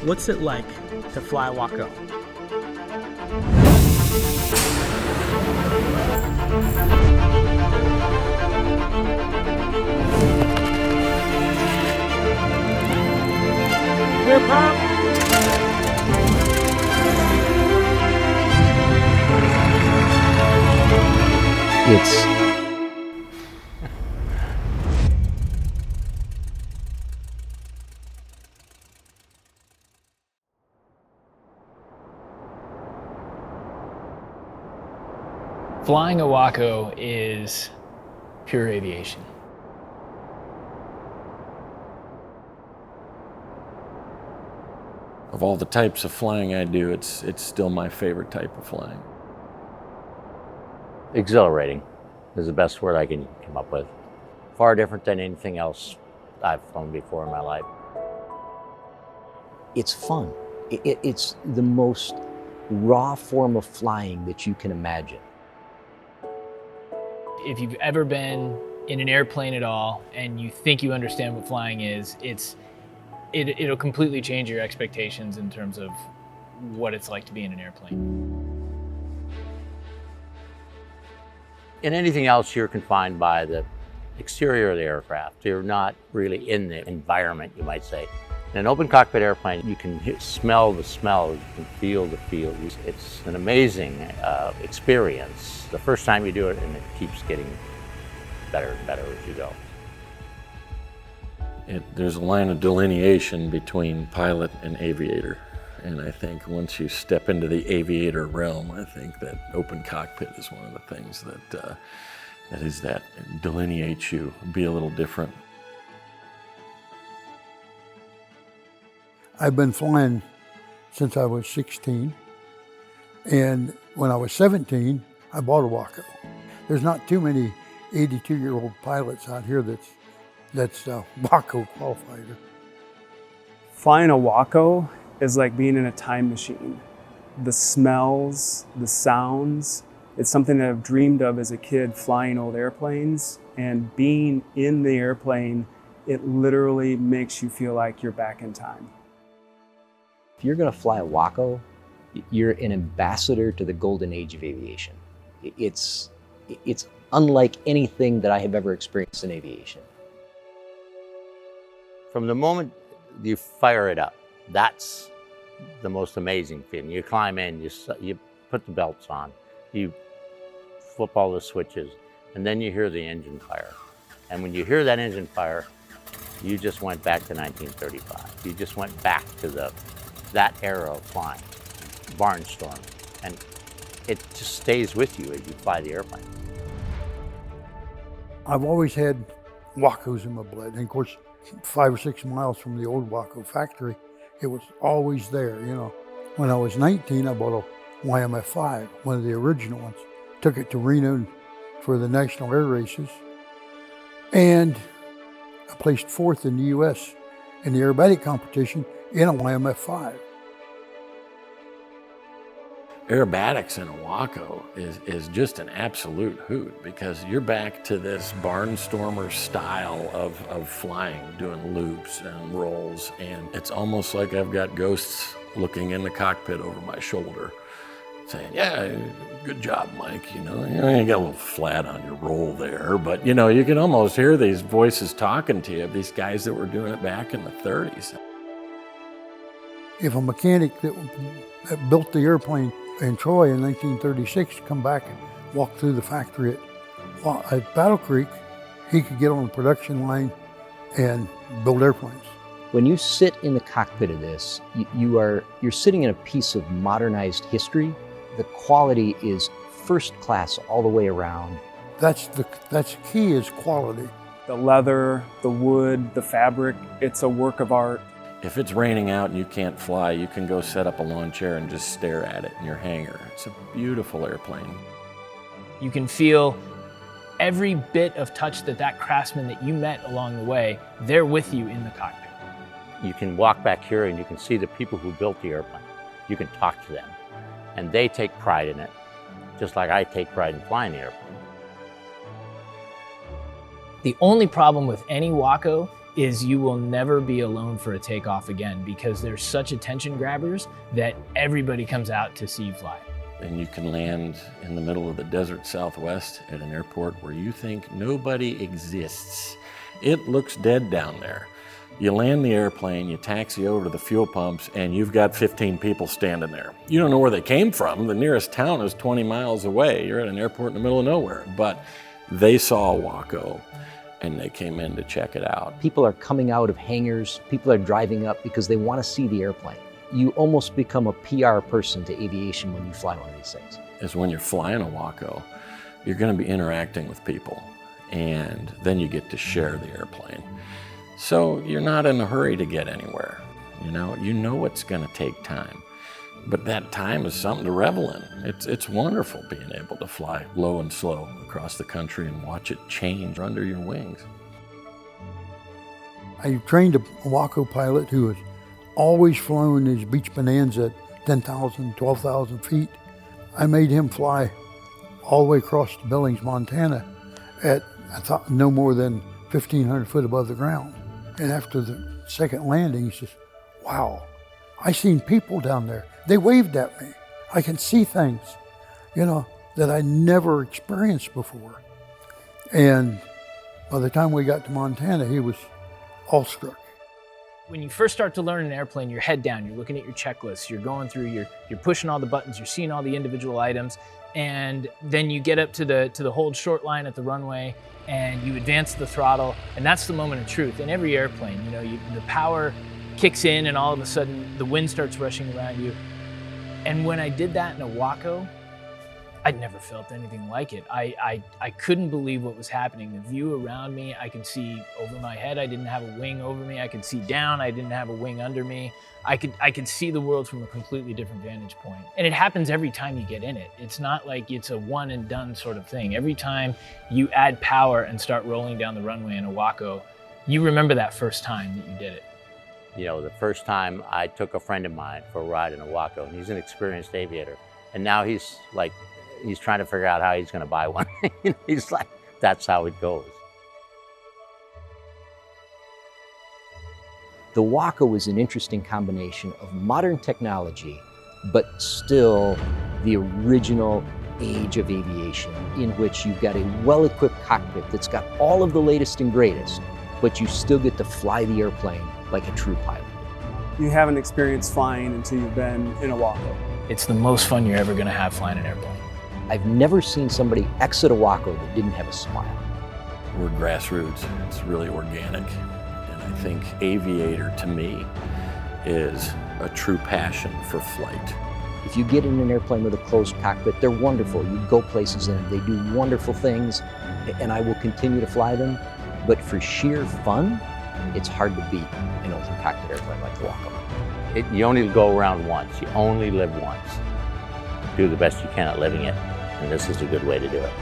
What's it like to fly WACO? Clear pop. Flying a WACO is pure aviation. Of all the types of flying I do, it's still my favorite type of flying. Exhilarating is the best word I can come up with. Far different than anything else I've flown before in my life. It's fun. It's the most raw form of flying that you can imagine. If you've ever been in an airplane at all and you think you understand what flying is, it'll completely change your expectations in terms of what it's like to be in an airplane. In anything else, you're confined by the exterior of the aircraft. You're not really in the environment, you might say. In an open cockpit airplane, you can smell the smells, you can feel the feels. It's an amazing experience. The first time you do it, and it keeps getting better and better as you go. There's a line of delineation between pilot and aviator. And I think once you step into the aviator realm, I think that open cockpit is one of the things that delineates you, be a little different. I've been flying since I was 16, and when I was 17, I bought a WACO. There's not too many 82-year-old pilots out here that's WACO qualified. Flying a WACO is like being in a time machine. The smells, the sounds, it's something that I've dreamed of as a kid, flying old airplanes, and being in the airplane, it literally makes you feel like you're back in time. If you're going to fly a WACO, you're an ambassador to the golden age of aviation. It's unlike anything that I have ever experienced in aviation. From the moment you fire it up, that's the most amazing feeling. You climb in, you put the belts on, you flip all the switches, and then you hear the engine fire. And when you hear that engine fire, you just went back to 1935. You just went back to that era of flying, barnstorm, and it just stays with you as you fly the airplane. I've always had WACOs in my blood, and of course, 5 or 6 miles from the old WACO factory, it was always there, you know. When I was 19, I bought a YMF-5, one of the original ones. Took it to Reno for the National Air Races, and I placed 4th in the U.S. in the aerobatic competition in a YMF-5. Aerobatics in a WACO is just an absolute hoot, because you're back to this barnstormer style of flying, doing loops and rolls, and it's almost like I've got ghosts looking in the cockpit over my shoulder saying, yeah, good job, Mike, you know, you got a little flat on your roll there, but you know, you can almost hear these voices talking to you, these guys that were doing it back in the 30s. If a mechanic that built the airplane in Troy in 1936 come back and walk through the factory at Battle Creek, he could get on the production line and build airplanes. When you sit in the cockpit of this, you're sitting in a piece of modernized history. The quality is first class all the way around. That's key, is quality. The leather, the wood, the fabric, it's a work of art. If it's raining out and you can't fly, you can go set up a lawn chair and just stare at it in your hangar. It's a beautiful airplane. You can feel every bit of touch that craftsman that you met along the way, they're with you in the cockpit. You can walk back here and you can see the people who built the airplane. You can talk to them, and they take pride in it, just like I take pride in flying the airplane. The only problem with any WACO is you will never be alone for a takeoff again, because they're such attention grabbers that everybody comes out to see you fly. And you can land in the middle of the desert Southwest at an airport where you think nobody exists. It looks dead down there. You land the airplane, you taxi over to the fuel pumps, and you've got 15 people standing there. You don't know where they came from. The nearest town is 20 miles away. You're at an airport in the middle of nowhere. But they saw WACO, and they came in to check it out. People are coming out of hangars, people are driving up because they want to see the airplane. You almost become a PR person to aviation when you fly one of these things. Is when you're flying a WACO, you're going to be interacting with people, and then you get to share the airplane. So you're not in a hurry to get anywhere. You know it's going to take time, but that time is something to revel in. It's wonderful being able to fly low and slow across the country and watch it change under your wings. I trained a WACO pilot who was always flown these beach bonanza at 10,000, 12,000 feet. I made him fly all the way across to Billings, Montana at, I thought, no more than 1,500 foot above the ground. And after the second landing, he says, wow, I seen people down there. They waved at me. I can see things, that I never experienced before. And by the time we got to Montana, he was awestruck. When you first start to learn an airplane, you're head down, you're looking at your checklists, you're going through, you're pushing all the buttons, you're seeing all the individual items, and then you get up to the hold short line at the runway, and you advance the throttle, and that's the moment of truth. In every airplane, the power kicks in, and all of a sudden the wind starts rushing around you. And when I did that in a WACO, I'd never felt anything like it. I couldn't believe what was happening. The view around me, I could see over my head. I didn't have a wing over me. I could see down. I didn't have a wing under me. I could see the world from a completely different vantage point. And it happens every time you get in it. It's not like it's a one and done sort of thing. Every time you add power and start rolling down the runway in a WACO, you remember that first time that you did it. The first time I took a friend of mine for a ride in a WACO, and he's an experienced aviator. And now he's trying to figure out how he's going to buy one. He's like, that's how it goes. The WACO is an interesting combination of modern technology, but still the original age of aviation, in which you've got a well-equipped cockpit that's got all of the latest and greatest, but you still get to fly the airplane like a true pilot. You haven't experienced flying until you've been in a WACO. It's the most fun you're ever going to have flying an airplane. I've never seen somebody exit a WACO that didn't have a smile. We're grassroots. It's really organic. And I think aviator, to me, is a true passion for flight. If you get in an airplane with a closed cockpit, they're wonderful. You go places in them. They do wonderful things, and I will continue to fly them. But for sheer fun, it's hard to beat an open cockpit airplane like the WACO. You only go around once. You only live once. Do the best you can at living it, and this is a good way to do it.